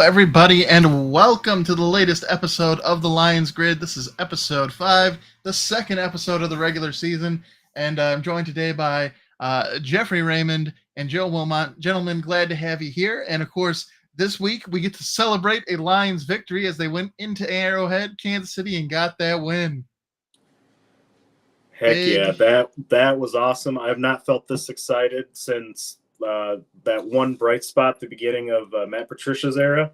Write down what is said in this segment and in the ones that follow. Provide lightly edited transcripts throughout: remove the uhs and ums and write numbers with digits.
everybody, and welcome to the latest episode of the Lions Grid. This is episode 5, the second episode of the regular season, and I'm joined today by Jeffrey Raymond and Joe Wilmot. Gentlemen, glad to have you here. And of course, this week we get to celebrate a Lions victory as they went into Arrowhead, Kansas City, and got that win. Heck yeah, that was awesome. I have not felt this excited since that one bright spot at the beginning of Matt Patricia's era.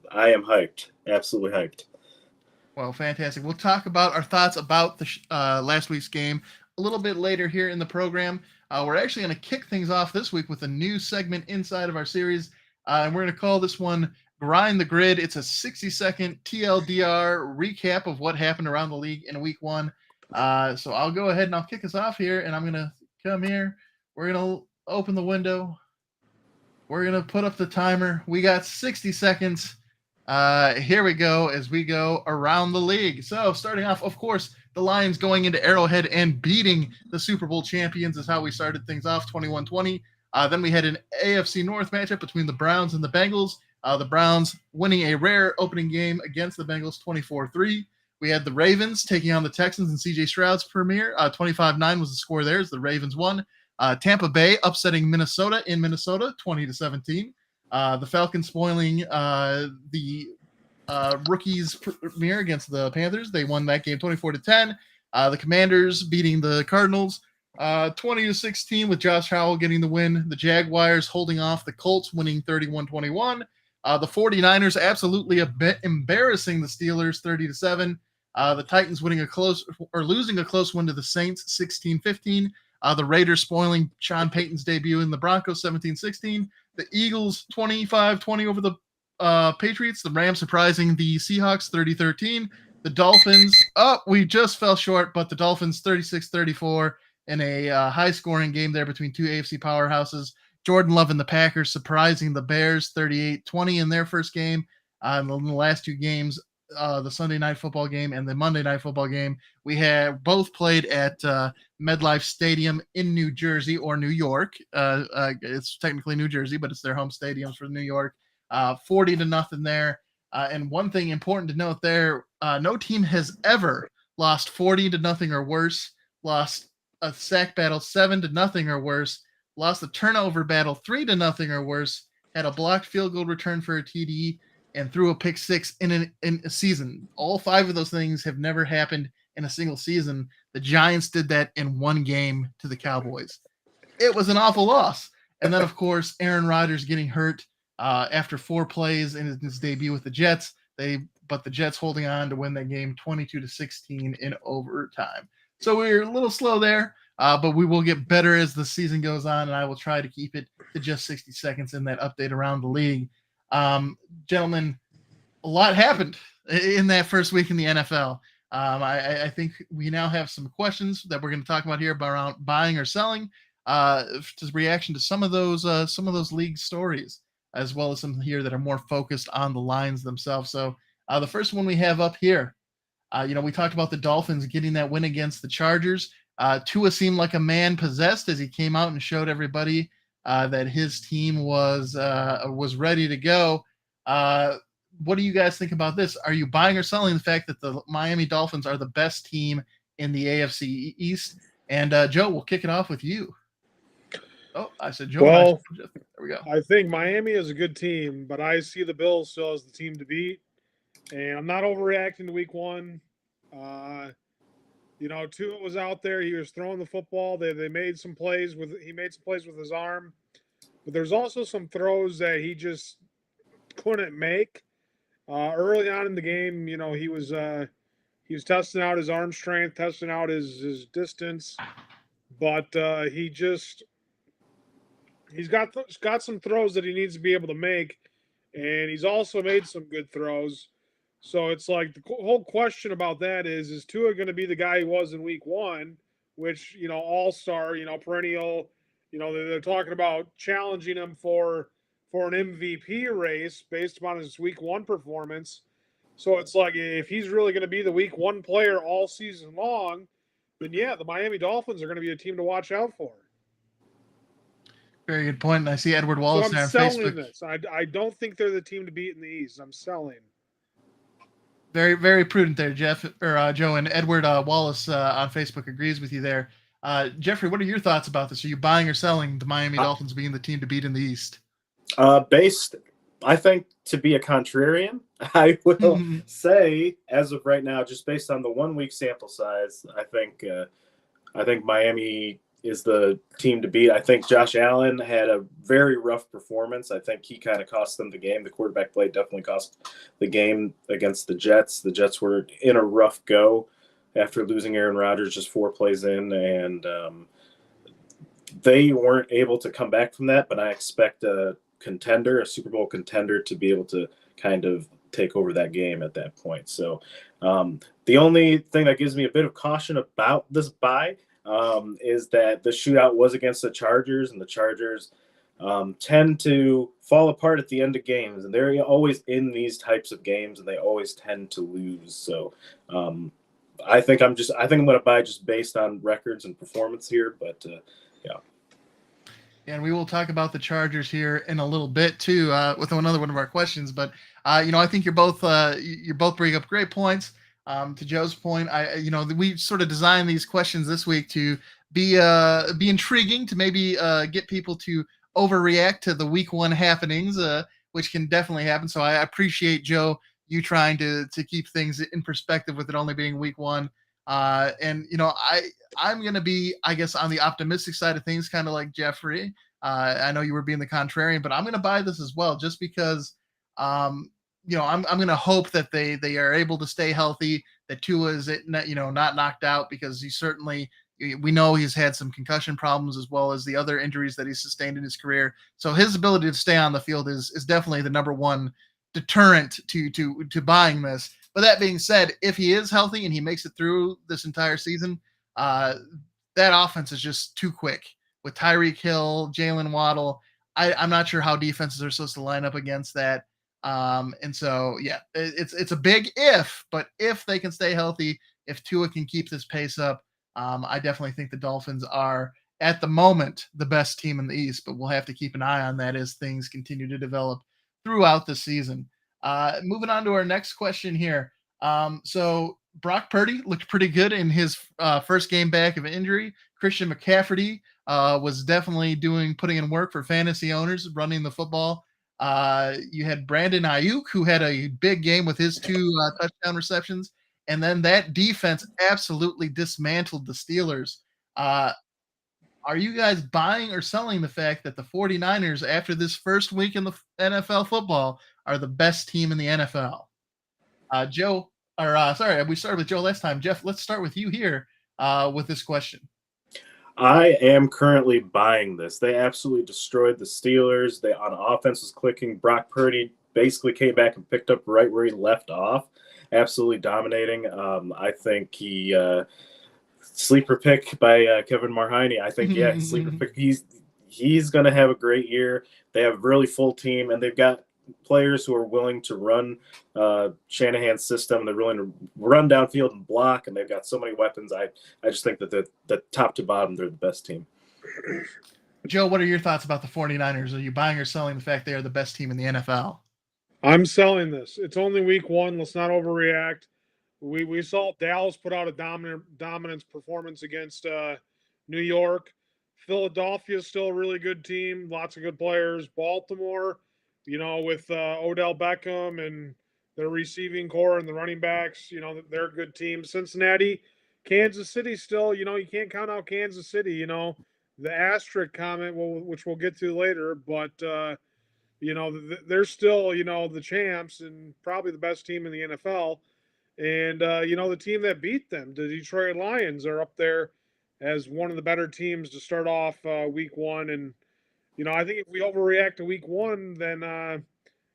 I am hyped, absolutely hyped. Well, fantastic. We'll talk about our thoughts about the last week's game a little bit later here in the program. We're actually going to kick things off this week with a new segment inside of our series, and we're going to call this one Grind the Grid. It's a 60-second TLDR recap of what happened around the league in week 1. So I'll go ahead and I'll kick us off here, and I'm going to come here. We're going to open the window. We're going to put up the timer. We got 60 seconds. Here we go as we go around the league. So starting off, of course, the Lions going into Arrowhead and beating the Super Bowl champions is how we started things off, 21-20. Then we had an AFC North matchup between the Browns and the Bengals. The Browns winning a rare opening game against the Bengals, 24-3. We had the Ravens taking on the Texans and C.J. Stroud's premiere. 25-9 was the score there as the Ravens won. Tampa Bay upsetting Minnesota in Minnesota, 20-17. The Falcons spoiling the rookies premiere against the Panthers. They won that game 24-10. The Commanders beating the Cardinals 20-16 with Josh Howell getting the win. The Jaguars holding off the Colts, winning 31-21. The 49ers absolutely embarrassing the Steelers 30-7. The Titans winning losing a close one to the Saints 16-15. The Raiders spoiling Sean Payton's debut in the Broncos 17-16. The Eagles 25-20 over the Patriots. The Rams surprising the Seahawks 30-13. The Dolphins, we just fell short, but the Dolphins 36-34 in a high-scoring game there between two AFC powerhouses. Jordan Love and the Packers surprising the Bears 38-20 in their first game. In the last two games, the Sunday Night Football game and the Monday Night Football game, we have both played at MetLife Stadium in New Jersey or New York. It's technically New Jersey, but it's their home stadiums for New York. 40-0 there. And one thing important to note there, no team has ever lost 40-0 or worse, lost a sack battle 7-0 or worse, lost a turnover battle 3-0 or worse, had a blocked field goal return for a TD, and threw a pick six in a season. All 5 of those things have never happened in a single season. The Giants did that in one game to the Cowboys. It was an awful loss. And then, of course, Aaron Rodgers getting hurt after 4 plays in his debut with the Jets. But the Jets holding on to win that game 22-16 in overtime. So we're a little slow there, but we will get better as the season goes on, and I will try to keep it to just 60 seconds in that update around the league. Gentlemen, a lot happened in that first week in the NFL. I think we now have some questions that we're going to talk about here around buying or selling, just reaction to some of those league stories, as well as some here that are more focused on the Lions themselves. So the first one we have up here, we talked about the Dolphins getting that win against the Chargers. Tua seemed like a man possessed as he came out and showed everybody that his team was ready to go. What do you guys think about this? Are you buying or selling the fact that the Miami Dolphins are the best team in the AFC East? And Joe, we'll kick it off with you. Oh, I said Joe. Well, there we go. I think Miami is a good team, but I see the Bills still as the team to beat. And I'm not overreacting to week 1. Tua was out there. He was throwing the football. They made some plays he made some plays with his arm. But there's also some throws that he just couldn't make. Early on in the game, he was testing out his arm strength, testing out his distance, but he's got some throws that he needs to be able to make, and he's also made some good throws. So it's like the whole question about that is Tua going to be the guy he was in week 1, which, all-star, perennial, they're talking about challenging him for an MVP race based upon his week 1 performance. So it's like, if he's really going to be the week 1 player all season long, then yeah, the Miami Dolphins are going to be a team to watch out for. Very good point. And I see Edward So Wallace I'm there on selling Facebook. this. I don't think they're the team to beat in the East. I'm selling. Very, very prudent there, Jeff or Joe, and Edward Wallace on Facebook agrees with you there. Jeffrey, what are your thoughts about this? Are you buying or selling the Miami Dolphins being the team to beat in the East? I think to be a contrarian, I will say, as of right now, just based on the 1 week sample size, I think Miami is the team to beat. I think Josh Allen had a very rough performance. I think he kind of cost them the game. The quarterback play definitely cost the game against the Jets. The Jets were in a rough go after losing Aaron Rodgers just 4 plays in, and they weren't able to come back from that. But I expect a Super Bowl contender, to be able to kind of take over that game at that point. So the only thing that gives me a bit of caution about this bye is that the shootout was against the Chargers, and the Chargers tend to fall apart at the end of games, and they're always in these types of games, and they always tend to lose. So I think I'm going to buy just based on records and performance here, but yeah. And we will talk about the Chargers here in a little bit too, with another one of our questions. But I think you're both bringing up great points. To Joe's point, we sort of designed these questions this week to be intriguing, to maybe get people to overreact to the week 1 happenings, which can definitely happen. So I appreciate, Joe, you trying to keep things in perspective with it only being week 1. I'm going to be, I guess, on the optimistic side of things, kind of like Jeffrey. I know you were being the contrarian, but I'm going to buy this as well, just because, I'm going to hope that they are able to stay healthy, that Tua is, not knocked out, because we know he's had some concussion problems as well as the other injuries that he's sustained in his career. So his ability to stay on the field is definitely the number one deterrent to buying this. But that being said, if he is healthy and he makes it through this entire season, that offense is just too quick with Tyreek Hill, Jalen Waddle. I'm not sure how defenses are supposed to line up against that. And so, yeah, it's a big if, but if they can stay healthy, if Tua can keep this pace up, I definitely think the Dolphins are, at the moment, the best team in the East, but we'll have to keep an eye on that as things continue to develop throughout the season. Moving on to our next question here. So Brock Purdy looked pretty good in his first game back of injury. Christian McCaffrey was definitely putting in work for fantasy owners, running the football. You had Brandon Ayuk, who had a big game with his 2 touchdown receptions. And then that defense absolutely dismantled the Steelers. Are you guys buying or selling the fact that the 49ers, after this first week in the NFL football, are the best team in the NFL? Joe, sorry, we started with Joe last time. Jeff, let's start with you here with this question. I am currently buying this. They absolutely destroyed the Steelers. They, on offense, was clicking. Brock Purdy basically came back and picked up right where he left off, absolutely dominating. I think he sleeper pick by Kevin Marhine. I think, yeah, sleeper pick. He's going to have a great year. They have a really full team, and they've got players who are willing to run Shanahan's system. They're willing to run downfield and block, and they've got so many weapons. I just think that the top to bottom, they're the best team. Joe, what are your thoughts about the 49ers? Are you buying or selling the fact they are the best team in the NFL? I'm selling this. It's only week 1. Let's not overreact. We saw Dallas put out a dominance performance against New York. Philadelphia is still a really good team. Lots of good players. Baltimore, with Odell Beckham and their receiving core and the running backs, they're a good team. Cincinnati, Kansas City still, you can't count out Kansas City, the asterisk comment, which we'll get to later, but, they're still, the champs and probably the best team in the NFL. And, the team that beat them, the Detroit Lions, are up there as one of the better teams to start off week 1. And, I think if we overreact to week 1, then,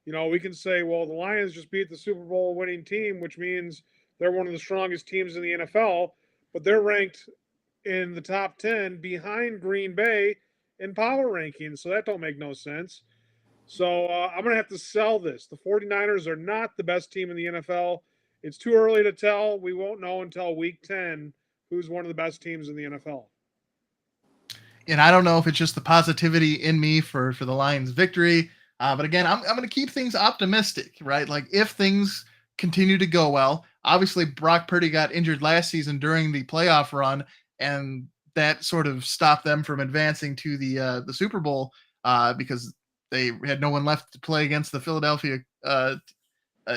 we can say, well, the Lions just beat the Super Bowl winning team, which means they're one of the strongest teams in the NFL, but they're ranked in the top 10 behind Green Bay in power rankings. So that don't make no sense. So I'm going to have to sell this. The 49ers are not the best team in the NFL. It's too early to tell. We won't know until week 10 who's one of the best teams in the NFL. And I don't know if it's just the positivity in me for the Lions' victory. But again, I'm going to keep things optimistic, right? Like if things continue to go well, obviously Brock Purdy got injured last season during the playoff run, and that sort of stopped them from advancing to the Super Bowl because they had no one left to play against the Philadelphia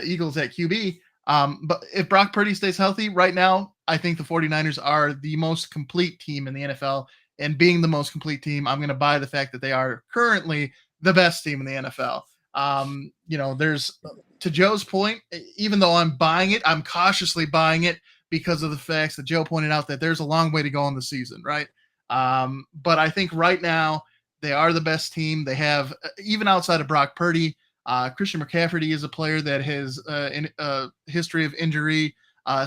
Eagles at QB. But if Brock Purdy stays healthy right now, I think the 49ers are the most complete team in the NFL. And being the most complete team, I'm going to buy the fact that they are currently the best team in the NFL. There's to Joe's point, even though I'm buying it, I'm cautiously buying it because of the facts that Joe pointed out that there's a long way to go in the season, right? But I think right now they are the best team. They have, even outside of Brock Purdy, Christian McCaffrey is a player that has a history of injury.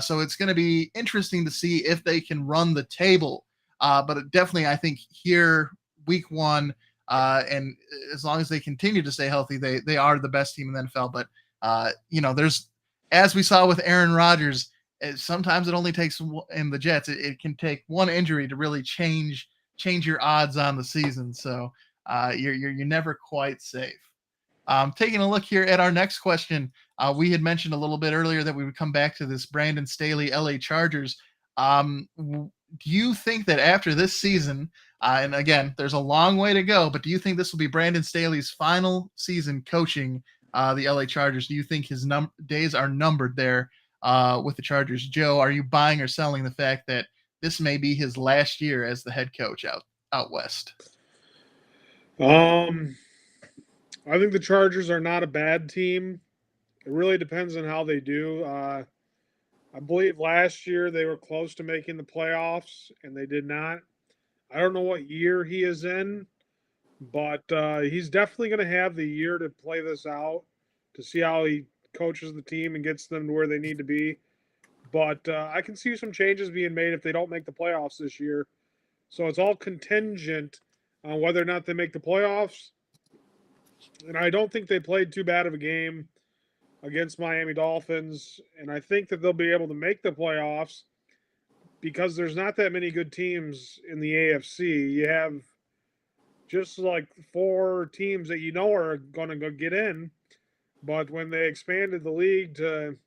So it's going to be interesting to see if they can run the table. But definitely, I think here, week one, and as long as they continue to stay healthy, they are the best team in the NFL. But, there's, as we saw with Aaron Rodgers, sometimes it only takes, in the Jets, it can take one injury to really change your odds on the season. So you're never quite safe. Taking a look here at our next question, we had mentioned a little bit earlier that we would come back to this Brandon Staley LA Chargers. Do you think that after this season, and again, there's a long way to go, but do you think this will be Brandon Staley's final season coaching the LA Chargers? Do you think his days are numbered there with the Chargers? Joe, are you buying or selling the fact that this may be his last year as the head coach out west? I think the Chargers are not a bad team. It really depends on how they do. I believe last year they were close to making the playoffs and they did not. I don't know what year he is in, but he's definitely going to have the year to play this out to see how he coaches the team and gets them to where they need to be. But I can see some changes being made if they don't make the playoffs this year. So it's all contingent on whether or not they make the playoffs. And I don't think they played too bad of a game against Miami Dolphins. And I think that they'll be able to make the playoffs because there's not that many good teams in the AFC. You have just like 4 teams that you know are going to go get in. But when they expanded the league to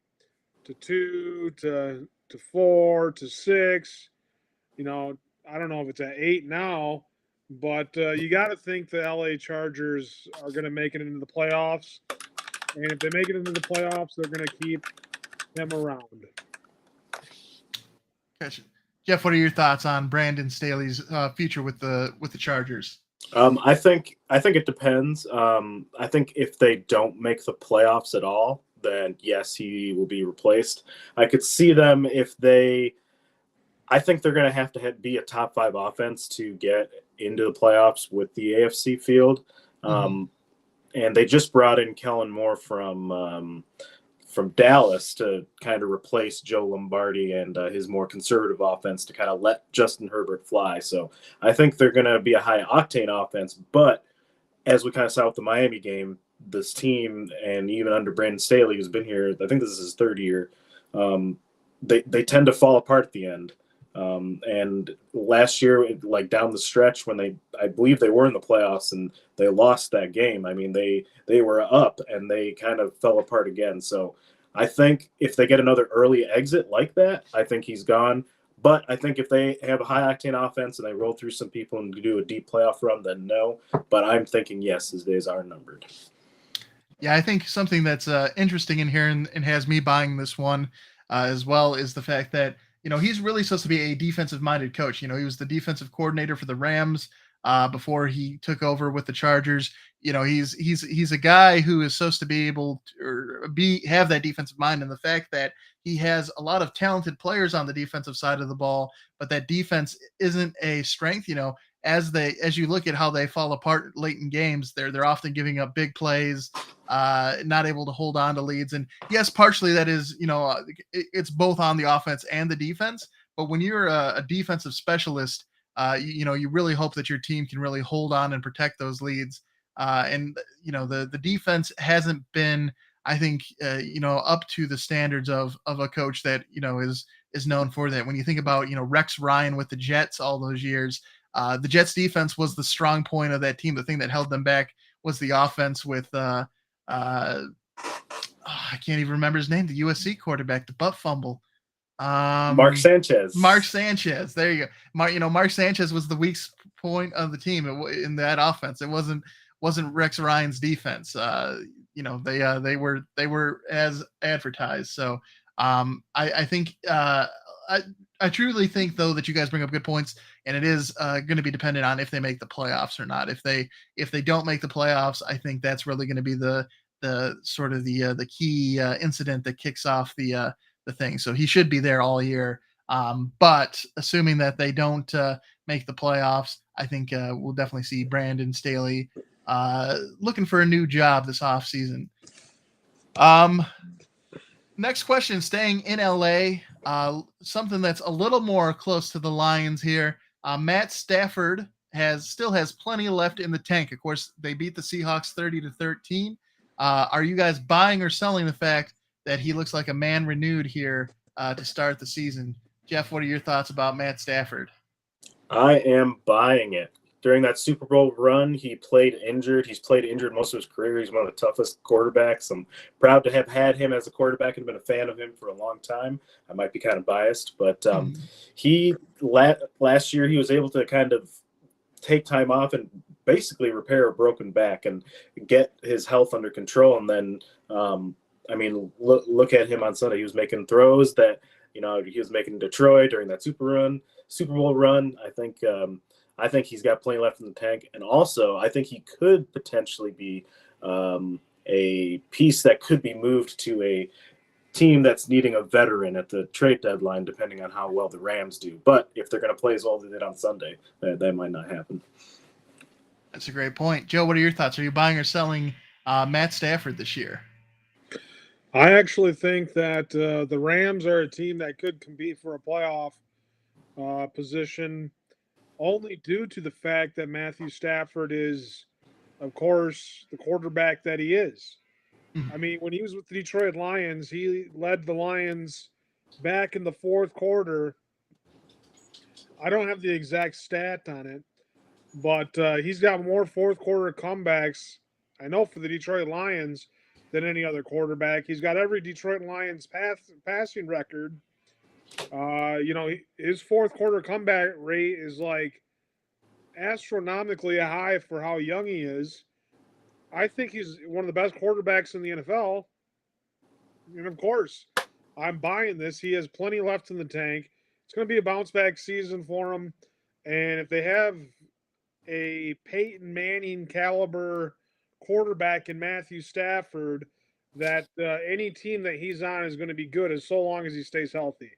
2 to 4 to 6, I don't know if it's at 8 now, but you got to think the LA Chargers are going to make it into the playoffs. And if they make it into the playoffs, they're going to keep him around. Gotcha. Jeff, what are your thoughts on Brandon Staley's future with the Chargers? I think it depends. I think if they don't make the playoffs at all, then yes, he will be replaced. I could see them if they. I think they're going to have to be a top 5 offense to get into the playoffs with the AFC field. And they just brought in Kellen Moore from Dallas to kind of replace Joe Lombardi and his more conservative offense to kind of let Justin Herbert fly. So I think they're going to be a high octane offense. But as we kind of saw with the Miami game, this team, and even under Brandon Staley, who's been here, I think this is his 3rd year, they tend to fall apart at the end. And last year, like down the stretch when I believe they were in the playoffs and they lost that game. I mean, they were up and they kind of fell apart again. So I think if they get another early exit like that, I think he's gone. But I think if they have a high octane offense and they roll through some people and do a deep playoff run, then no. But I'm thinking, yes, his days are numbered. Yeah, I think something that's interesting in here and has me buying this one as well is the fact that, he's really supposed to be a defensive-minded coach. He was the defensive coordinator for the Rams before he took over with the Chargers. He's a guy who is supposed to be able to have that defensive mind, and the fact that he has a lot of talented players on the defensive side of the ball, but that defense isn't a strength. As you look at how they fall apart late in games, they're often giving up big plays, not able to hold on to leads. And yes, partially that is, it's both on the offense and the defense. But when you're a defensive specialist, you really hope that your team can really hold on and protect those leads. The defense hasn't been, I think, up to the standards of a coach that, is known for that. When you think about, Rex Ryan with the Jets all those years, the Jets defense was the strong point of that team. The thing that held them back was the offense with I can't even remember his name, the USC quarterback, the butt fumble. Mark Sanchez. Mark Sanchez. There you go. Mark Sanchez was the weak point of the team in that offense. It wasn't Rex Ryan's defense. They were as advertised. So I think I truly think though that you guys bring up good points, and it is going to be dependent on if they make the playoffs or not. If they don't make the playoffs, I think that's really going to be the sort of the key incident that kicks off the thing. So he should be there all year. But assuming that they don't make the playoffs, I think we'll definitely see Brandon Staley looking for a new job this offseason. Next question, staying in LA, something that's a little more close to the Lions here. Matt Stafford still has plenty left in the tank. Of course, they beat the Seahawks 30-13. Are you guys buying or selling the fact that he looks like a man renewed here to start the season? Jeff, what are your thoughts about Matt Stafford? I am buying it. During that Super Bowl run, he played injured. He's played injured most of his career. He's one of the toughest quarterbacks. I'm proud to have had him as a quarterback and been a fan of him for a long time. I might be kind of biased, but last year he was able to kind of take time off and basically repair a broken back and get his health under control. And then, look at him on Sunday. He was making throws that he was making in Detroit during that Super Bowl run. I think he's got plenty left in the tank. And also, I think he could potentially be a piece that could be moved to a team that's needing a veteran at the trade deadline, depending on how well the Rams do. But if they're going to play as well as they did on Sunday, that might not happen. That's a great point. Joe, what are your thoughts? Are you buying or selling Matt Stafford this year? I actually think that the Rams are a team that could compete for a playoff position, only due to the fact that Matthew Stafford is, of course, the quarterback that he is. I mean, when he was with the Detroit Lions, he led the Lions back in the fourth quarter. I don't have the exact stat on it, but he's got more fourth quarter comebacks, I know, for the Detroit Lions than any other quarterback. He's got every Detroit Lions passing record. His fourth quarter comeback rate is like astronomically high for how young he is. I think he's one of the best quarterbacks in the NFL. And of course, I'm buying this. He has plenty left in the tank. It's going to be a bounce back season for him. And if they have a Peyton Manning caliber quarterback in Matthew Stafford, that any team that he's on is going to be good as so long as he stays healthy.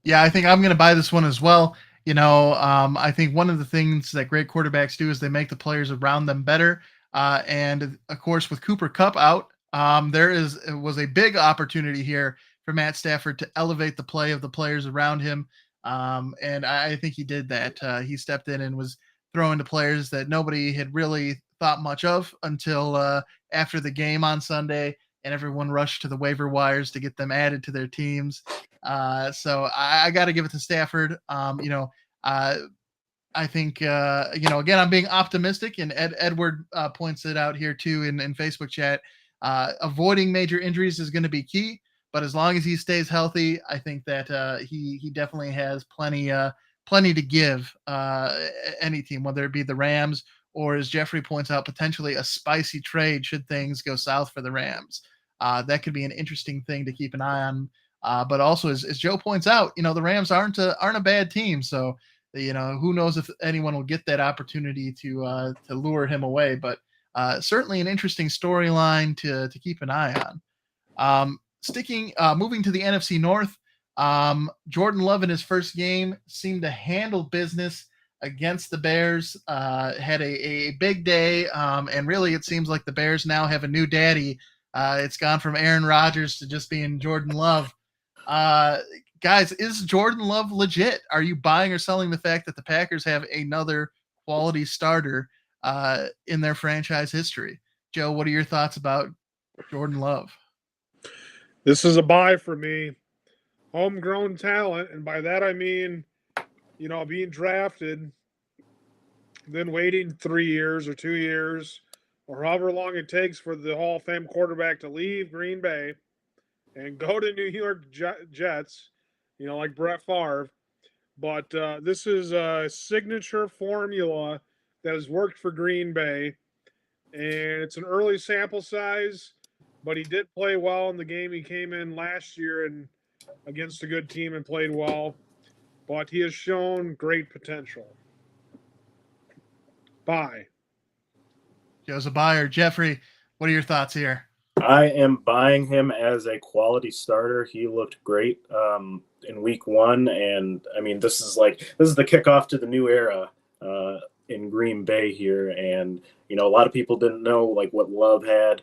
Yeah, I think I'm going to buy this one as well. I think one of the things that great quarterbacks do is they make the players around them better. And of course, with Cooper Kupp out, it was a big opportunity here for Matt Stafford to elevate the play of the players around him. And I think he did that. He stepped in and was throwing to players that nobody had really thought much of until after the game on Sunday, and everyone rushed to the waiver wires to get them added to their teams. So I got to give it to Stafford. I think, again, I'm being optimistic, and Edward points it out here too in Facebook chat. Avoiding major injuries is going to be key, but as long as he stays healthy, I think that he definitely has plenty to give any team, whether it be the Rams or, as Jeffrey points out, potentially a spicy trade should things go south for the Rams. That could be an interesting thing to keep an eye on. But also, as Joe points out, the Rams aren't a bad team. So, who knows if anyone will get that opportunity to lure him away. But certainly an interesting storyline to keep an eye on. Moving to the NFC North, Jordan Love in his first game seemed to handle business against the Bears, had a big day, and really it seems like the Bears now have a new daddy. It's gone from Aaron Rodgers to just being Jordan Love. Guys, is Jordan Love legit? Are you buying or selling the fact that the Packers have another quality starter in their franchise history? Joe, what are your thoughts about Jordan Love? This is a buy for me. Homegrown talent, and by that I mean being drafted, then waiting 3 years or 2 years or however long it takes for the Hall of Fame quarterback to leave Green Bay and go to New York Jets, like Brett Favre. But this is a signature formula that has worked for Green Bay, and it's an early sample size, but he did play well in the game he came in last year and against a good team and played well. But he has shown great potential. Bye. Joe's a buyer. Jeffrey, what are your thoughts here? I am buying him as a quality starter. He looked great in week 1, and I mean, this is the kickoff to the new era in Green Bay here. And a lot of people didn't know what Love had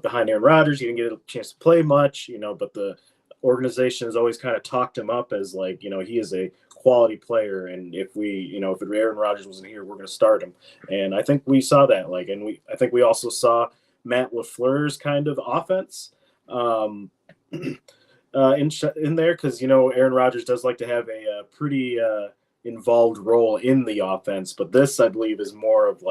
behind Aaron Rodgers. He didn't get a chance to play much, but the organization has always kind of talked him up as he is a quality player, and if Aaron Rodgers wasn't here, we're going to start him. And I think we saw that. I think we also saw Matt LaFleur's kind of offense in there, because Aaron Rodgers does like to have a pretty involved role in the offense, but this I believe is more of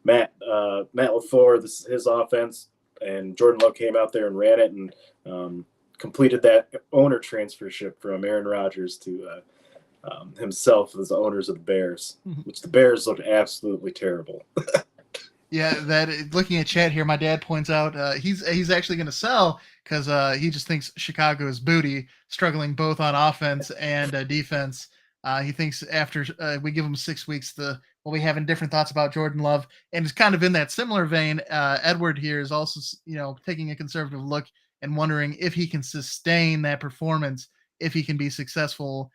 Matt LaFleur. This is his offense, and Jordan Love came out there and ran it and completed that owner transfership from Aaron Rodgers to himself as the owners of the Bears, which the Bears looked absolutely terrible. Yeah, looking at chat here, my dad points out he's actually going to sell because he just thinks Chicago is booty, struggling both on offense and defense. He thinks after we give him 6 weeks, we'll be having different thoughts about Jordan Love, and it's kind of in that similar vein. Edward here is also taking a conservative look and wondering if he can sustain that performance, if he can be successful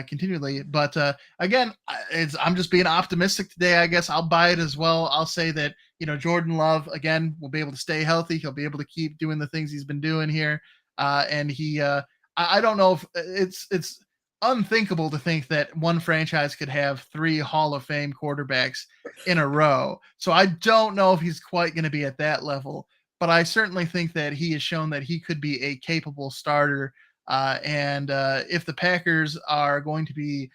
continually. But again, I'm just being optimistic today. I guess I'll buy it as well. I'll say that Jordan Love again will be able to stay healthy. He'll be able to keep doing the things he's been doing here, and he. I don't know if it's unthinkable to think that one franchise could have 3 Hall of Fame quarterbacks in a row. So I don't know if he's quite going to be at that level, but I certainly think that he has shown that he could be a capable starter. And if the Packers are going to be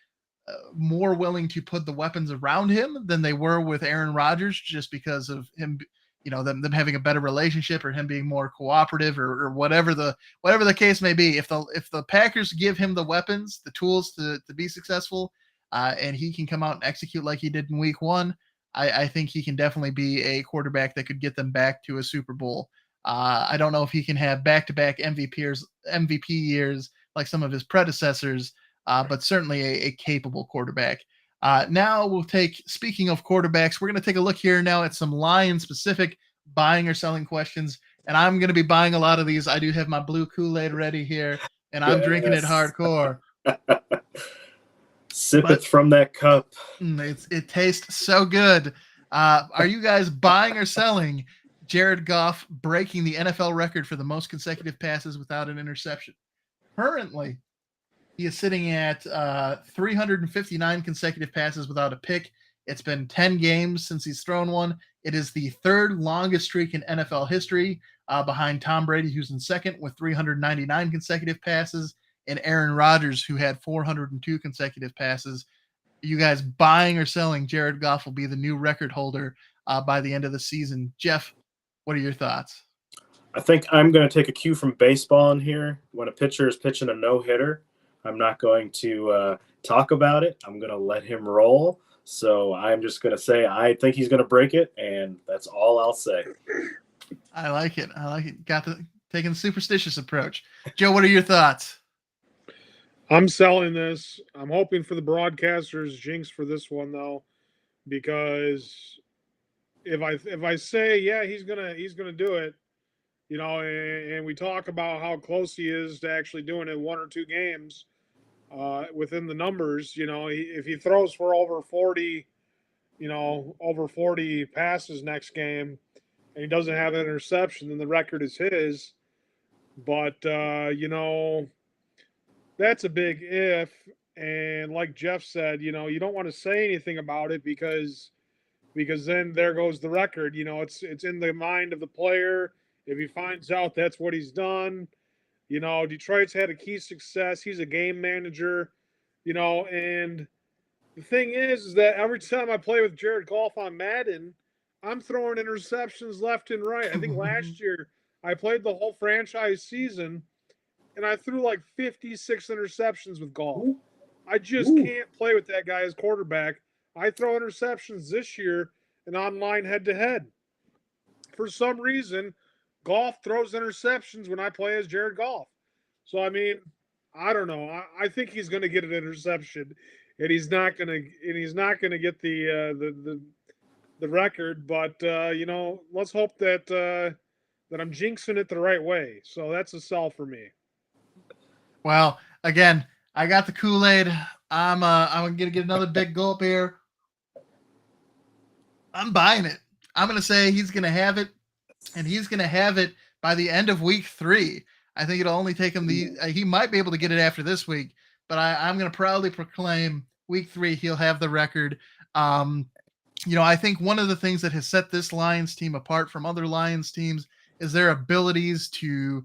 more willing to put the weapons around him than they were with Aaron Rodgers, just because of him, them having a better relationship or him being more cooperative or whatever the case may be, if the Packers give him the weapons, the tools to be successful, and he can come out and execute like he did in week 1, I think he can definitely be a quarterback that could get them back to a Super Bowl. I don't know if he can have back-to-back MVP years like some of his predecessors, but certainly a capable quarterback. Now speaking of quarterbacks, we're going to take a look here now at some Lion-specific buying or selling questions, and I'm going to be buying a lot of these. I do have my blue Kool-Aid ready here, and I'm drinking it hardcore. Sip it from that cup. It tastes so good. Are you guys buying or selling Jared Goff breaking the NFL record for the most consecutive passes without an interception? Currently, he is sitting at 359 consecutive passes without a pick. It's been 10 games since he's thrown one. It is the 3rd longest streak in NFL history, behind Tom Brady, who's in second with 399 consecutive passes, and Aaron Rodgers, who had 402 consecutive passes. Are you guys buying or selling Jared Goff will be the new record holder by the end of the season? Jeff, what are your thoughts? I think I'm going to take a cue from baseball in here. When a pitcher is pitching a no-hitter, I'm not going to talk about it. I'm going to let him roll. So I'm just going to say I think he's going to break it, and that's all I'll say. I like it. Taking the superstitious approach. Joe, what are your thoughts? I'm selling this. I'm hoping for the broadcasters jinx for this one though, because if I say he's gonna do it, and we talk about how close he is to actually doing it 1 or 2 games within the numbers, if he throws for over 40 passes next game and he doesn't have an interception, then the record is his. But that's a big if. And like Jeff said, you don't want to say anything about it because then there goes the record. It's in the mind of the player. If he finds out that's what he's done, Detroit's had a key success. He's a game manager, and The thing is that every time I play with Jared Goff on Madden, I'm throwing interceptions left and right. I think last year I played the whole franchise season and I threw like 56 interceptions with Goff. Ooh. I just can't play with that guy as quarterback. I throw interceptions this year and online head to head. For some reason, Goff throws interceptions when I play as Jared Goff. So I mean, I don't know. I think he's going to get an interception, and he's not going to get the record. But let's hope that I'm jinxing it the right way. So that's a sell for me. Well, again, I got the Kool-Aid. I'm gonna get another big gulp here. I'm buying it. I'm gonna say he's gonna have it, and he's gonna have it by the end of week 3. I think it'll only take him he might be able to get it after this week, but I'm gonna proudly proclaim week 3 he'll have the record. I think one of the things that has set this Lions team apart from other Lions teams is their abilities to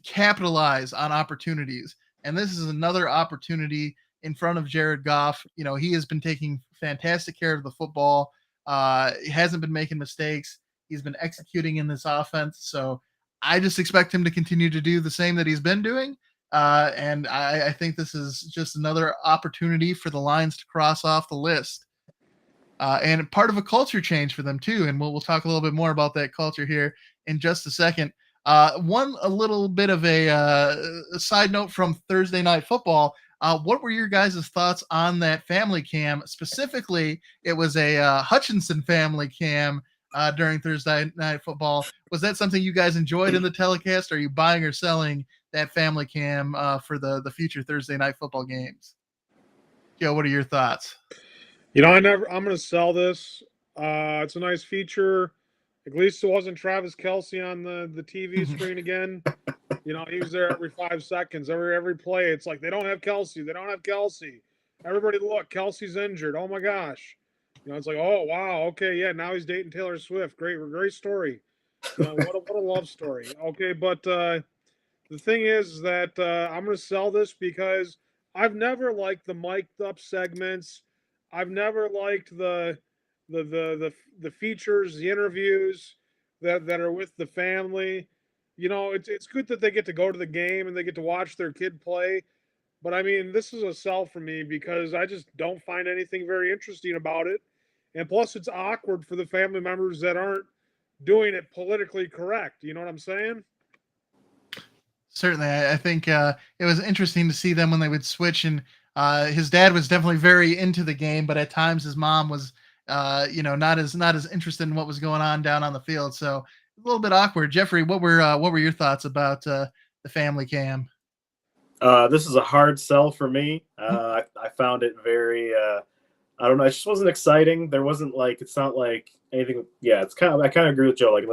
capitalize on opportunities. And this is another opportunity in front of Jared Goff. He has been taking fantastic care of the football. He hasn't been making mistakes. He's been executing in this offense. So I just expect him to continue to do the same that he's been doing. And I think this is just another opportunity for the Lions to cross off the list. And part of a culture change for them too. And we'll talk a little bit more about that culture here in just a second. A little bit of a side note from Thursday Night Football. What were your guys' thoughts on that family cam? Specifically, it was a Hutchinson family cam during Thursday Night Football. Was that something you guys enjoyed in the telecast? Or are you buying or selling that family cam for the future Thursday Night Football games? Joe, what are your thoughts? I'm going to sell this. It's a nice feature. At least it wasn't Travis Kelce on the TV screen again. He was there every 5 seconds, every play. It's like they don't have Kelce. They don't have Kelce. Everybody look, Kelce's injured. Oh my gosh. It's like, oh wow, okay, yeah. Now he's dating Taylor Swift. Great story. What a love story. Okay, but the thing is that I'm going to sell this because I've never liked the mic'd up segments. I've never liked the features, the interviews that are with the family. It's good that they get to go to the game and they get to watch their kid play. But I mean, this is a sell for me because I just don't find anything very interesting about it. And plus, it's awkward for the family members that aren't doing it politically correct. You know what I'm saying? Certainly. I think it was interesting to see them when they would switch, and his dad was definitely very into the game, but at times his mom was not as interested in what was going on down on the field. So a little bit awkward. Jeffrey, what were your thoughts about the family cam? This is a hard sell for me. I found it very I don't know, it just wasn't exciting. There wasn't it's not like anything. Yeah, I kind of agree with Joe. Like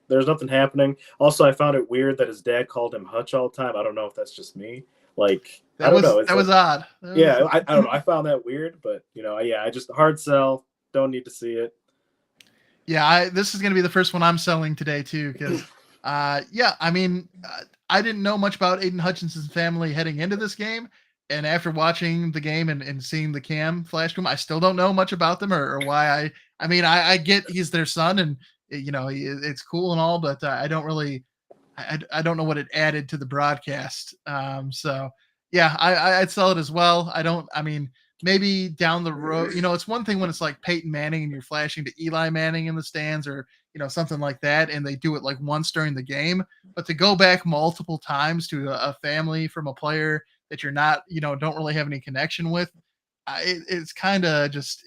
there's nothing happening. Also, I found it weird that his dad called him Hutch all the time. I don't know if that's just me. I don't know. That was odd. I don't know. I found that weird, but I just hard sell. Don't need to see it. Yeah, this is going to be the first one I'm selling today too, because I didn't know much about Aiden Hutchinson's family heading into this game, and after watching the game and seeing the cam flash to him, I still don't know much about them or why. I get he's their son, and it's cool and all, but I don't really. I don't know what it added to the broadcast. So yeah, I'd sell it as well. Maybe down the road, it's one thing when it's like Peyton Manning and you're flashing to Eli Manning in the stands or, something like that. And they do it like once during the game, but to go back multiple times to a family from a player that you're not, don't really have any connection with. It's kind of just,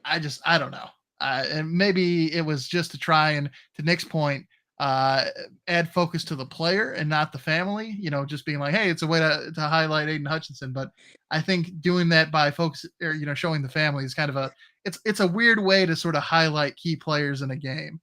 I don't know. And maybe it was just to try and, to Nick's point, add focus to the player and not the family, just being like, hey, it's a way to highlight Aiden Hutchinson. But I think doing that by focus or, showing the family is kind of it's a weird way to sort of highlight key players in a game.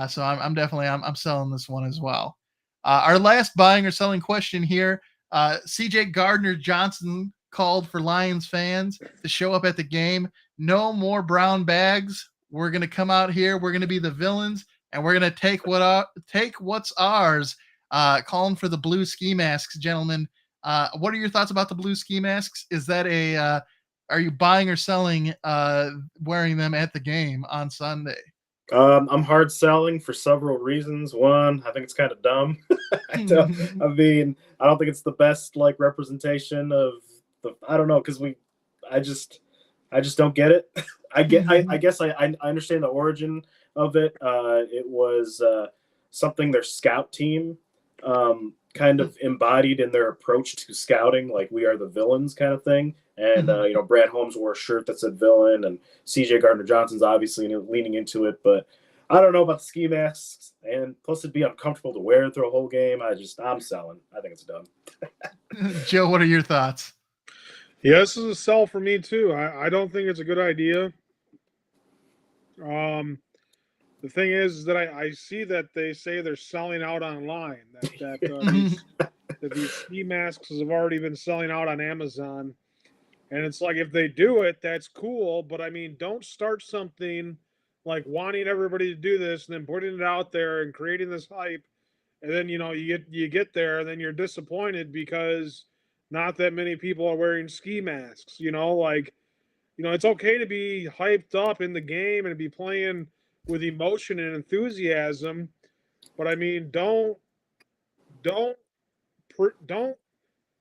So I'm definitely selling this one as well. Our last buying or selling question here, CJ Gardner-Johnson called for Lions fans to show up at the game. No more brown bags. We're going to come out here. We're going to be the villains. And we're going to take what's ours, calling for the blue ski masks, gentlemen. What are your thoughts about the blue ski masks? Is that are you buying or selling wearing them at the game on Sunday? I'm hard selling for several reasons. One, I think it's kind of dumb. I mean, I don't think it's the best like representation of the. I don't know because I just, I just don't get it. I guess I understand the origin of it. It was something their scout team kind of embodied in their approach to scouting, like we are the villains kind of thing. And Brad Holmes wore a shirt that said villain, and C.J. Gardner-Johnson's obviously leaning into it. But I don't know about the ski masks, and plus it'd be uncomfortable to wear through a whole game. I'm selling. I think it's dumb. Joe, what are your thoughts? Yeah, this is a sell for me too. I don't think it's a good idea. The thing is that I see that they say they're selling out online. That these ski masks have already been selling out on Amazon. And it's like, if they do it, that's cool. But I mean, don't start something like wanting everybody to do this and then putting it out there and creating this hype. And then, you get there and then you're disappointed because not that many people are wearing ski masks, it's okay to be hyped up in the game and to be playing with emotion and enthusiasm. But I mean, don't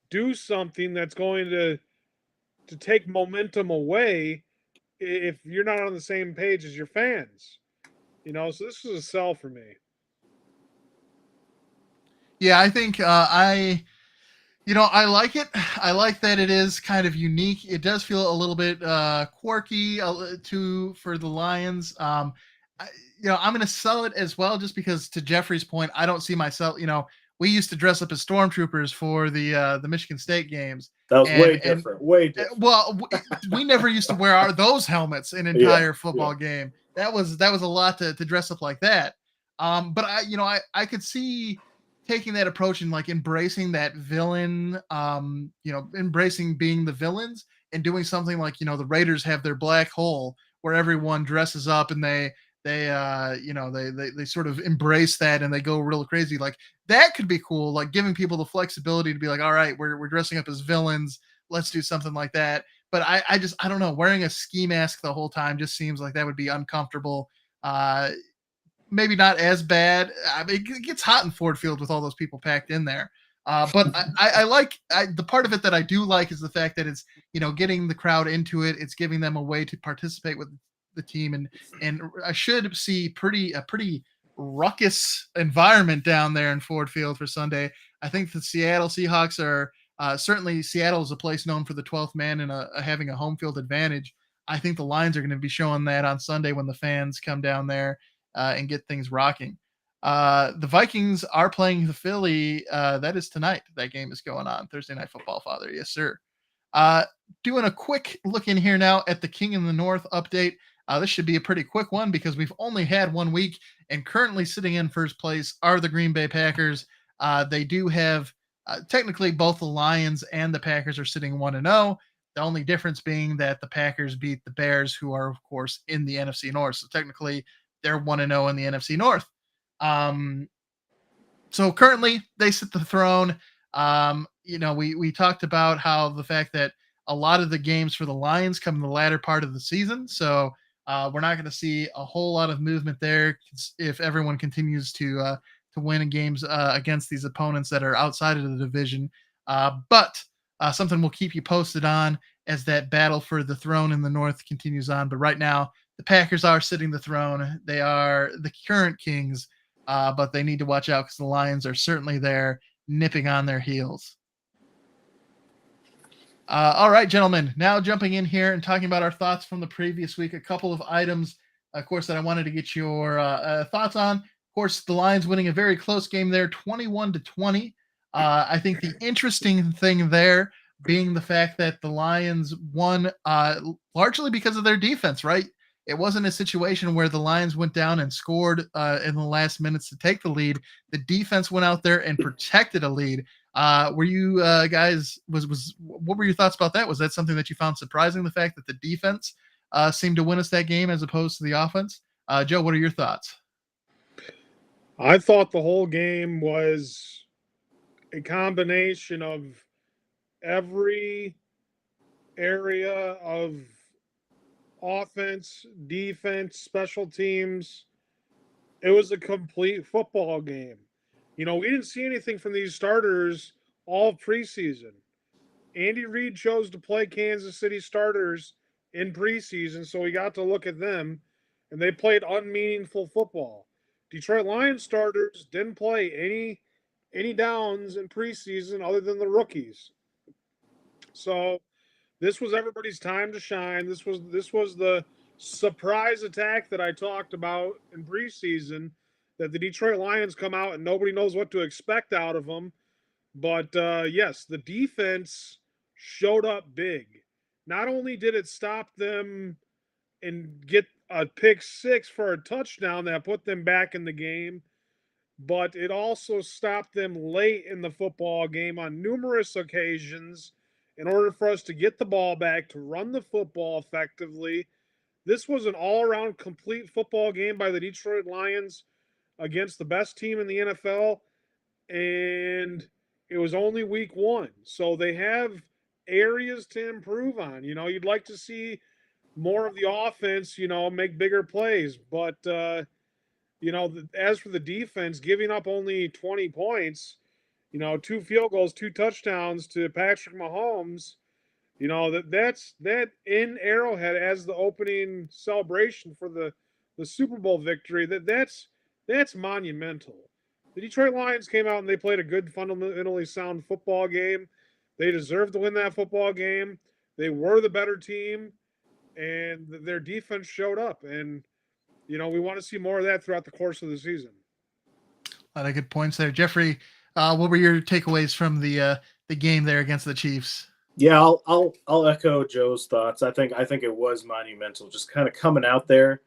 do something that's going to take momentum away if you're not on the same page as your fans. So this is a sell for me. Yeah, I think I like it. I like that it is kind of unique. It does feel a little bit quirky for the Lions. I'm going to sell it as well, just because, to Jeffrey's point, I don't see myself. We used to dress up as stormtroopers for the Michigan State games. That was way different. Way different. Well, we never used to wear those helmets an entire football game. That was a lot to dress up like that. But I could see taking that approach and like embracing that villain, embracing being the villains and doing something like, the Raiders have their black hole where everyone dresses up and they sort of embrace that and they go real crazy. Like that could be cool. Like giving people the flexibility to be like, all right, we're dressing up as villains. Let's do something like that. But I don't know, wearing a ski mask the whole time just seems like that would be uncomfortable. Maybe not as bad. I mean, it gets hot in Ford Field with all those people packed in there. But I like the part of it that I do like is the fact that it's, getting the crowd into it. It's giving them a way to participate with the team. And I should see a pretty ruckus environment down there in Ford Field for Sunday. I think the Seattle Seahawks are certainly Seattle is a place known for the 12th man and having a home field advantage. I think the Lions are going to be showing that on Sunday when the fans come down there and get things rocking. The Vikings are playing the Philly. That is tonight. That game is going on. Thursday Night Football, Father. Yes, sir. Doing a quick look in here now at the King in the North update. This should be a pretty quick one because we've only had 1 week, and currently sitting in first place are the Green Bay Packers. They do have technically both the Lions and the Packers are sitting 1-0. The only difference being that the Packers beat the Bears, who are, of course, in the NFC North. So technically, they're 1-0 in the NFC North. So currently, they sit the throne. We talked about how the fact that a lot of the games for the Lions come in the latter part of the season. So we're not going to see a whole lot of movement there if everyone continues to win in games against these opponents that are outside of the division. But something we'll keep you posted on as that battle for the throne in the North continues on. But right now, the Packers are sitting the throne. They are the current kings, but they need to watch out because the Lions are certainly there nipping on their heels. All right, gentlemen, now jumping in here and talking about our thoughts from the previous week. A couple of items, of course, that I wanted to get your thoughts on. Of course, the Lions winning a very close game there, 21-20. I think the interesting thing there being the fact that the Lions won largely because of their defense, right? It wasn't a situation where the Lions went down and scored in the last minutes to take the lead. The defense went out there and protected a lead. Were you guys what were your thoughts about that? Was that something that you found surprising? The fact that the defense seemed to win us that game as opposed to the offense. Joe, what are your thoughts? I thought the whole game was a combination of every area of offense, defense, special teams. It was a complete football game. We didn't see anything from these starters all preseason. Andy Reid chose to play Kansas City starters in preseason, so we got to look at them, and they played unmeaningful football. Detroit Lions starters didn't play any downs in preseason other than the rookies. So this was everybody's time to shine. This was the surprise attack that I talked about in preseason, that the Detroit Lions come out and nobody knows what to expect out of them. But yes, the defense showed up big. Not only did it stop them and get a pick six for a touchdown that put them back in the game, but it also stopped them late in the football game on numerous occasions in order for us to get the ball back, to run the football effectively. This was an all around complete football game by the Detroit Lions against the best team in the NFL. And it was only week one. So they have areas to improve on. You'd like to see more of the offense, make bigger plays. But, as for the defense, giving up only 20 points, 2 field goals, 2 touchdowns to Patrick Mahomes, that in Arrowhead as the opening celebration for the Super Bowl victory, that's monumental. The Detroit Lions came out and they played a good, fundamentally sound football game. They deserved to win that football game. They were the better team, and their defense showed up. And we want to see more of that throughout the course of the season. A lot of good points there, Jeffrey. What were your takeaways from the game there against the Chiefs? Yeah, I'll echo Joe's thoughts. I think it was monumental. Just kind of coming out there,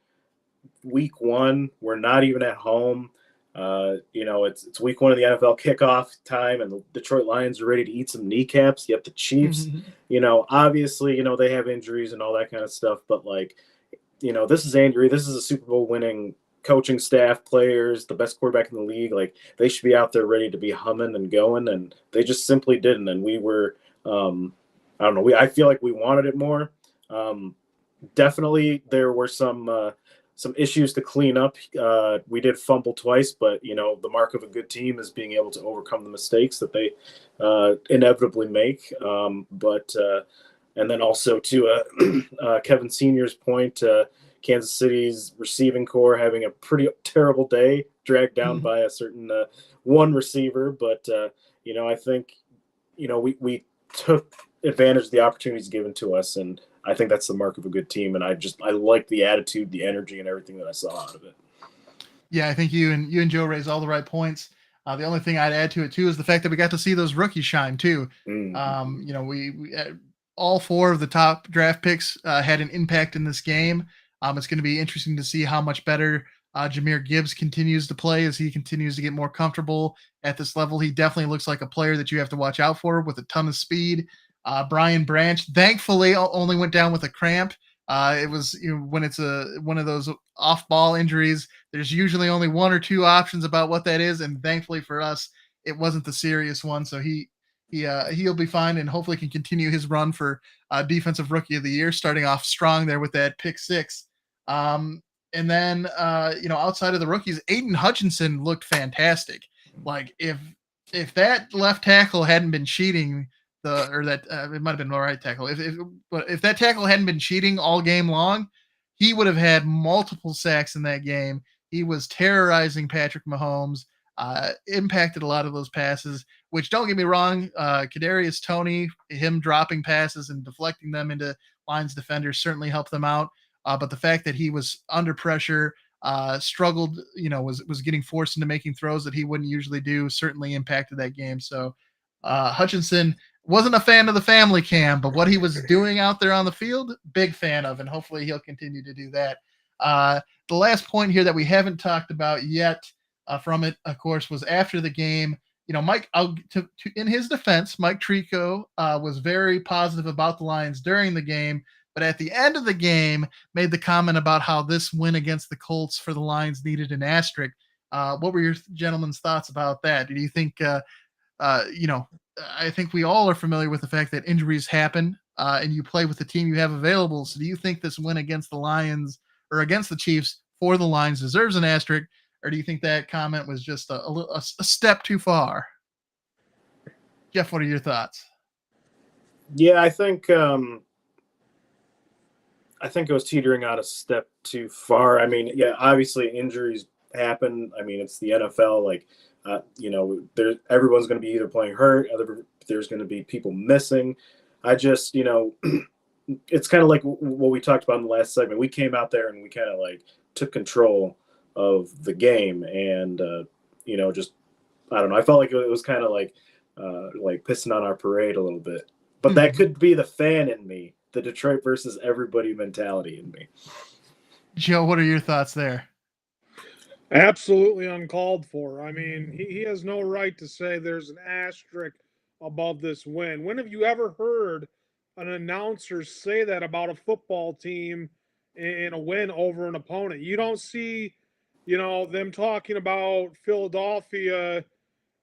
week one. We're not even at home. It's week one of the NFL kickoff time, and the Detroit Lions are ready to eat some kneecaps. Yet the Chiefs, obviously, they have injuries and all that kind of stuff. But this is Andy Reid. This is a Super Bowl winning coaching staff, players, the best quarterback in the league. Like, they should be out there ready to be humming and going, and they just simply didn't. And we were, I don't know. I feel like we wanted it more. Definitely, there were some issues to clean up. We did fumble twice, but the mark of a good team is being able to overcome the mistakes that they inevitably make. And then also to Kevin Senior's point, Kansas City's receiving core having a pretty terrible day, dragged down by a certain one receiver. But I think we took advantage of the opportunities given to us, and I think that's the mark of a good team. And I like the attitude, the energy, and everything that I saw out of it. Yeah, I think you and Joe raised all the right points. The only thing I'd add to it too is the fact that we got to see those rookies shine too. We all 4 of the top draft picks had an impact in this game. It's going to be interesting to see how much better Jahmyr Gibbs continues to play as he continues to get more comfortable at this level. He definitely looks like a player that you have to watch out for with a ton of speed. Brian Branch, thankfully, only went down with a cramp. It was when it's one of those off-ball injuries, there's usually only 1 or 2 options about what that is, and thankfully for us, it wasn't the serious one. So he'll be fine and hopefully can continue his run for Defensive Rookie of the Year, starting off strong there with that pick 6. And then outside of the rookies, Aiden Hutchinson looked fantastic. Like if that left tackle hadn't been cheating. It might have been the right tackle. If that tackle hadn't been cheating all game long, he would have had multiple sacks in that game. He was terrorizing Patrick Mahomes, impacted a lot of those passes, which, don't get me wrong, Kadarius Toney, him dropping passes and deflecting them into Lions defenders certainly helped them out. But the fact that he was under pressure, struggled, was getting forced into making throws that he wouldn't usually do, certainly impacted that game. So Hutchinson wasn't a fan of the family cam, but what he was doing out there on the field, big fan of, and hopefully he'll continue to do that. The last point here that we haven't talked about yet from it, of course, was after the game. Mike, in his defense, Mike Tirico was very positive about the Lions during the game, but at the end of the game made the comment about how this win against the Colts for the Lions needed an asterisk. What were your gentlemen's thoughts about that? Do you think, I think we all are familiar with the fact that injuries happen, and you play with the team you have available. So, do you think this win against the Lions or against the Chiefs for the Lions deserves an asterisk, or do you think that comment was just a step too far? Jeff, what are your thoughts? Yeah, I think it was teetering out a step too far. I mean, yeah, obviously injuries happen. I mean, it's the NFL. Like, everyone's going to be either playing hurt, there's going to be people missing. I just, it's kind of like what we talked about in the last segment. We came out there and we kind of like took control of the game, and just I don't know. I felt like it was kind of like pissing on our parade a little bit, but that could be the fan in me, the Detroit versus everybody mentality in me. Joe, what are your thoughts there? Absolutely uncalled for. I mean, he has no right to say there's an asterisk above this win. When have you ever heard an announcer say that about a football team in a win over an opponent? You don't see, them talking about Philadelphia,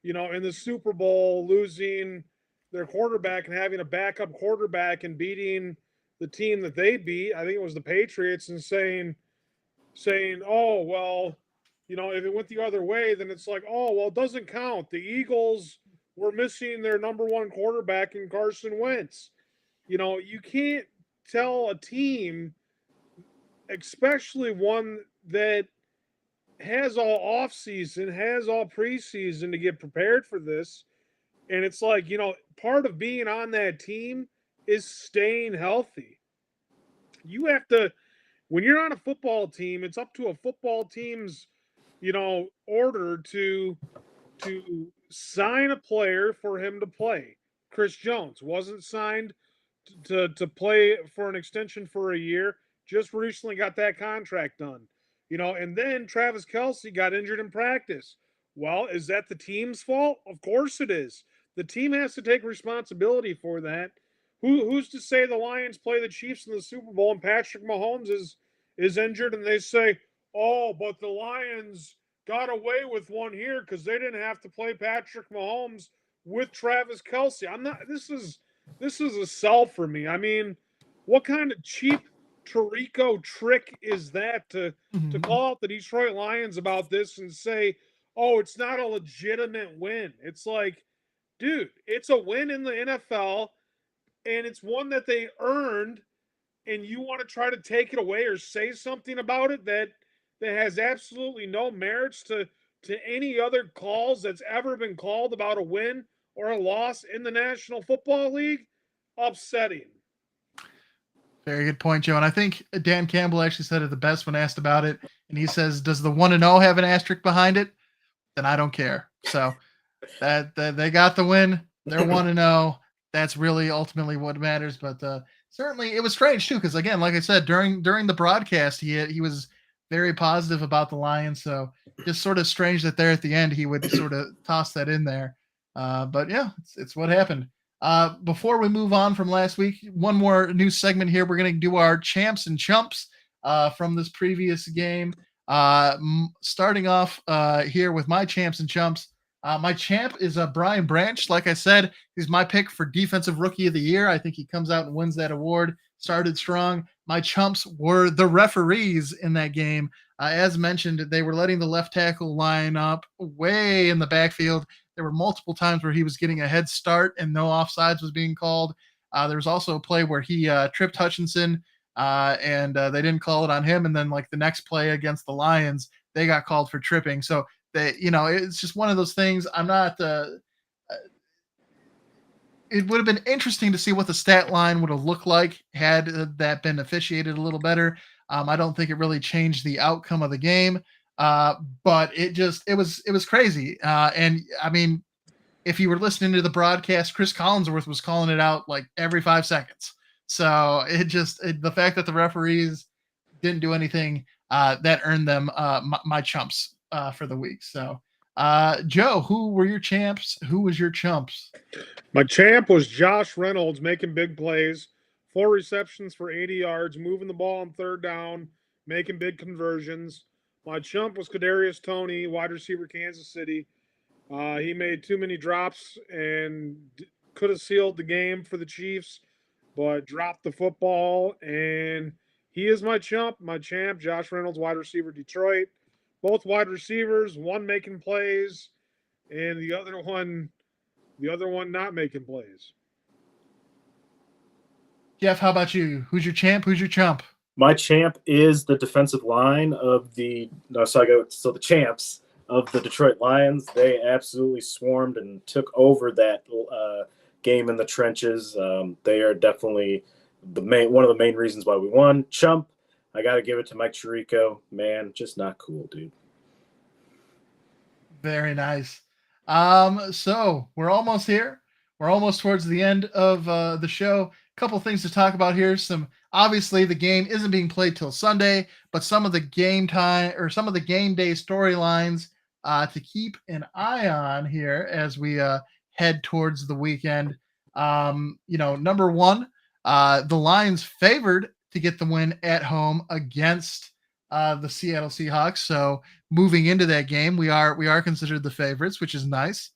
in the Super Bowl losing their quarterback and having a backup quarterback and beating the team that they beat. I think it was the Patriots, and saying, oh, well, if it went the other way, then it's like, oh, well, it doesn't count. The Eagles were missing their number one quarterback in Carson Wentz. You can't tell a team, especially one that has all off season, has all preseason to get prepared for this. And it's like, part of being on that team is staying healthy. You have to, when you're on a football team, it's up to a football team's, order to sign a player for him to play. Chris Jones wasn't signed to play for an extension for a year. Just recently got that contract done. And then Travis Kelce got injured in practice. Well, is that the team's fault? Of course it is. The team has to take responsibility for that. Who's to say the Lions play the Chiefs in the Super Bowl and Patrick Mahomes is injured and they say, oh, but the Lions got away with one here because they didn't have to play Patrick Mahomes with Travis Kelce. I'm not. This is a sell for me. I mean, what kind of cheap Tirico trick is that to call out the Detroit Lions about this and say, oh, it's not a legitimate win? It's like, dude, it's a win in the NFL, and it's one that they earned, and you want to try to take it away or say something about it that has absolutely no merits to any other calls that's ever been called about a win or a loss in the National Football League? Upsetting. Very good point, Joe. And I think Dan Campbell actually said it the best when asked about it. And he says, does the 1-0 have an asterisk behind it? Then I don't care. So that they got the win. They're 1-0. That's really ultimately what matters. But certainly it was strange too, because again, like I said, during the broadcast, he was very positive about the Lions. So just sort of strange that there at the end he would sort of toss that in there. But yeah, it's what happened. Before we move on from last week, one more new segment here. We're going to do our champs and chumps from this previous game. Starting off here with my champs and chumps. My champ is Brian Branch. Like I said, he's my pick for Defensive Rookie of the Year. I think he comes out and wins that award. Started strong. My chumps were the referees in that game. As mentioned, they were letting the left tackle line up way in the backfield. There were multiple times where he was getting a head start and no offsides was being called. There was also a play where he tripped Hutchinson and they didn't call it on him. And then like the next play against the Lions, they got called for tripping. So it's just one of those things. I'm not. It would have been interesting to see what the stat line would have looked like had that been officiated a little better. I don't think it really changed the outcome of the game, but it was crazy. And I mean, if you were listening to the broadcast, Chris Collinsworth was calling it out like every 5 seconds. So the fact that the referees didn't do anything that earned them my chumps for the week. So, Joe, who were your champs? Who was your chumps? My champ was Josh Reynolds making big plays, 4 receptions for 80 yards, moving the ball on third down, making big conversions. My chump was Kadarius Toney, wide receiver, Kansas City. He made too many drops and could have sealed the game for the Chiefs, but dropped the football. And he is my champ, Josh Reynolds, wide receiver, Detroit. Both wide receivers, one making plays, and the other one not making plays. Jeff, how about you? Who's your champ? Who's your chump? My champ is the defensive line of the the champs of the Detroit Lions. They absolutely swarmed and took over that game in the trenches. They are definitely one of the main reasons why we won. Chump, I got to give it to Mike Tirico. Man, just not cool, dude. Very nice. So we're almost here. We're almost towards the end of the show. Couple things to talk about here. Obviously the game isn't being played till Sunday, but some of the game time or some of the game day storylines to keep an eye on here as we head towards the weekend. Number one, the Lions favored to get the win at home against the Seattle Seahawks. So moving into that game, we are considered the favorites, which is nice.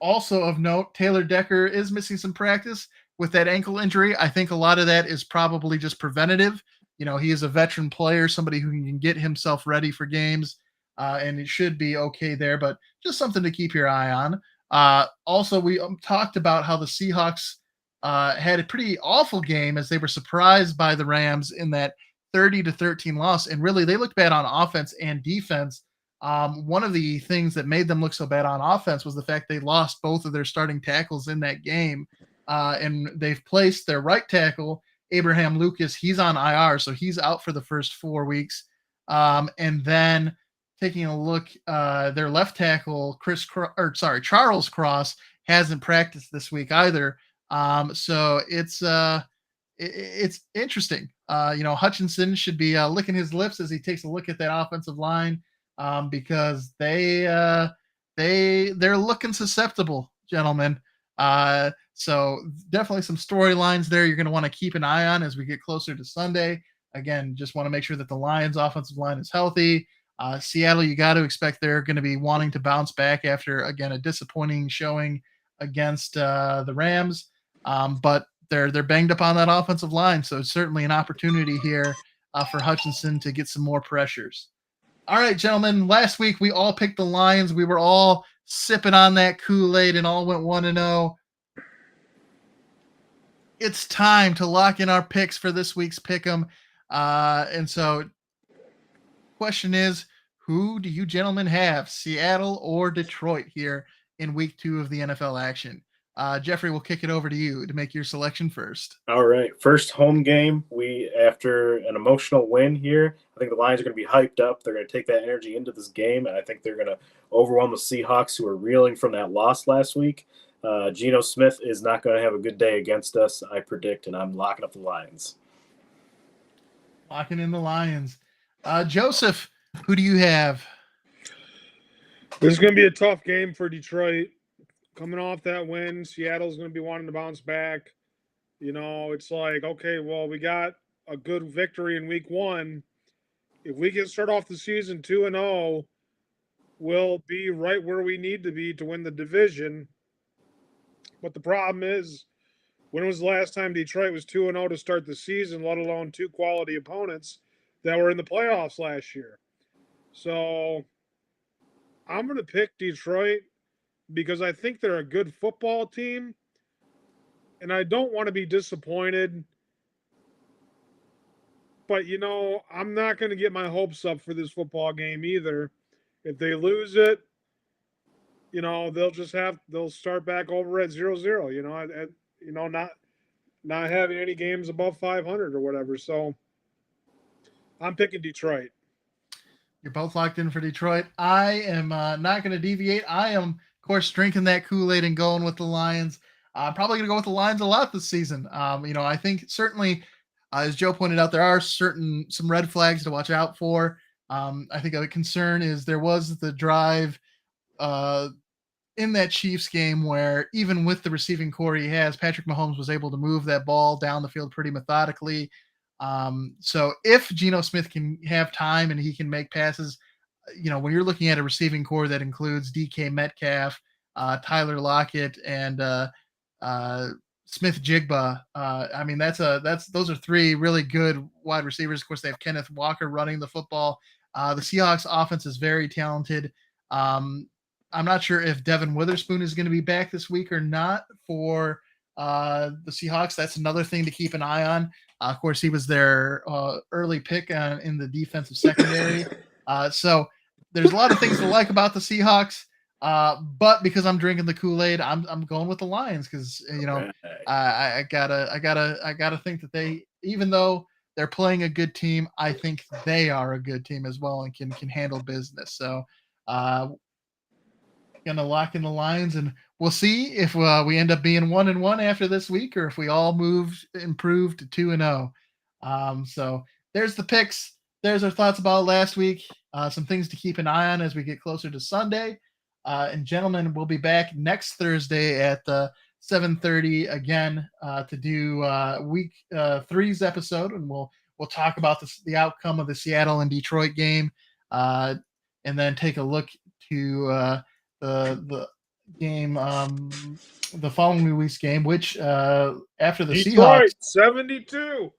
Also of note, Taylor Decker is missing some practice with that ankle injury. I think a lot of that is probably just preventative. He is a veteran player, somebody who can get himself ready for games, and it should be okay there, but just something to keep your eye on. Also, we talked about how the Seahawks had a pretty awful game as they were surprised by the Rams in that 30-13 loss, and really they looked bad on offense and defense. One of the things that made them look so bad on offense was the fact they lost both of their starting tackles in that game, and they've placed their right tackle, Abraham Lucas. He's on IR, so he's out for the first 4 weeks. And then taking a look, their left tackle, Charles Cross, hasn't practiced this week either. So it's interesting. Hutchinson should be licking his lips as he takes a look at that offensive line, because they're looking susceptible, gentlemen. So definitely some storylines there you're going to want to keep an eye on as we get closer to Sunday. Again, just want to make sure that the Lions offensive line is healthy. Seattle, you got to expect they're going to be wanting to bounce back after, again, a disappointing showing against the Rams. But they're banged up on that offensive line, so it's certainly an opportunity here for Hutchinson to get some more pressures. All right, gentlemen, last week we all picked the Lions. We were all sipping on that Kool-Aid and all went 1-0. It's time to lock in our picks for this week's Pick'em. And so question is, who do you gentlemen have, Seattle or Detroit, here in week 2 of the NFL action? Jeffrey, we'll kick it over to you to make your selection first. All right. First home game. After an emotional win here, I think the Lions are going to be hyped up. They're going to take that energy into this game, and I think they're going to overwhelm the Seahawks, who are reeling from that loss last week. Geno Smith is not going to have a good day against us, I predict, and I'm locking up the Lions. Locking in the Lions. Joseph, who do you have? This is going to be a tough game for Detroit. Coming off that win, Seattle's going to be wanting to bounce back. It's like, okay, well, we got a good victory in week 1. If we can start off the season 2-0, we'll be right where we need to be to win the division. But the problem is, when was the last time Detroit was 2-0 to start the season, let alone 2 quality opponents that were in the playoffs last year? So I'm going to pick Detroit because I think they're a good football team, and I don't want to be disappointed. But, I'm not going to get my hopes up for this football game either. If they lose it, they'll start back over at 0-0, not having any games above 500 or whatever. So I'm picking Detroit. You're both locked in for Detroit. I am not going to deviate. I am, of course, drinking that Kool-Aid and going with the Lions. I'm probably going to go with the Lions a lot this season. I think certainly, as Joe pointed out, there are some red flags to watch out for. I think a concern is there was the drive in that Chiefs game where even with the receiving core he has, Patrick Mahomes was able to move that ball down the field pretty methodically. So if Geno Smith can have time and he can make passes, when you're looking at a receiving core that includes DK Metcalf, Tyler Lockett, and Smith Jigba. I mean, those are three really good wide receivers. Of course, they have Kenneth Walker running the football. The Seahawks offense is very talented. I'm not sure if Devin Witherspoon is going to be back this week or not for the Seahawks. That's another thing to keep an eye on. Of course, he was their early pick in the defensive secondary. So there's a lot of things to like about the Seahawks. But because I'm drinking the Kool-Aid, I'm going with the Lions because I gotta think that they, even though they're playing a good team, I think they are a good team as well and can handle business. So gonna lock in the Lions, and we'll see if we end up being 1-1 after this week, or if we all improve to 2-0. So there's the picks. There's our thoughts about last week. Some things to keep an eye on as we get closer to Sunday. And gentlemen, we'll be back next Thursday at 7:30 again to do week 3's episode, and we'll talk about the outcome of the Seattle and Detroit game, and then take a look to the game, the following week's game, which after the Detroit, Seahawks 72.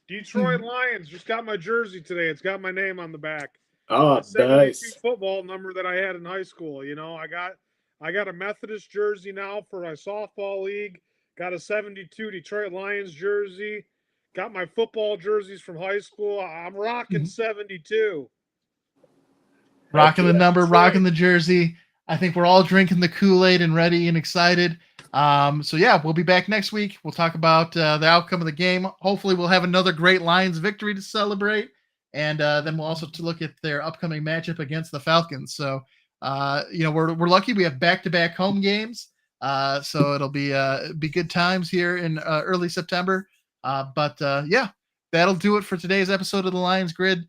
Detroit Lions. Just got my jersey today. It's got my name on the back. Oh, nice. Football number that I had in high school. I got a Methodist jersey now for my softball league. Got a 72 Detroit Lions jersey. Got my football jerseys from high school. I'm rocking 72. Rocking the number, rocking the jersey. I think we're all drinking the Kool-Aid and ready and excited. So yeah, we'll be back next week. We'll talk about the outcome of the game. Hopefully we'll have another great Lions victory to celebrate. And then we'll also look at their upcoming matchup against the Falcons. So, we're lucky we have back-to-back home games. So it'll be good times here in early September. But that'll do it for today's episode of the Lions Grid.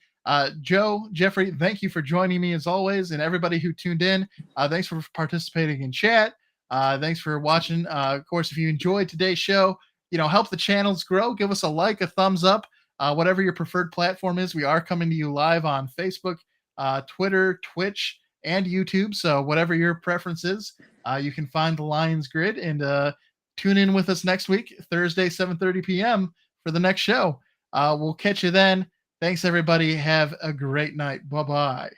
Joe, Jeffrey, thank you for joining me as always, and everybody who tuned in. Thanks for participating in chat. Thanks for watching. Of course, if you enjoyed today's show, help the channels grow. Give us a like, a thumbs up. Whatever your preferred platform is, we are coming to you live on Facebook, Twitter, Twitch, and YouTube. So whatever your preference is, you can find the Lions Grid and tune in with us next week, Thursday, 7:30 p.m. for the next show. We'll catch you then. Thanks, everybody. Have a great night. Bye-bye.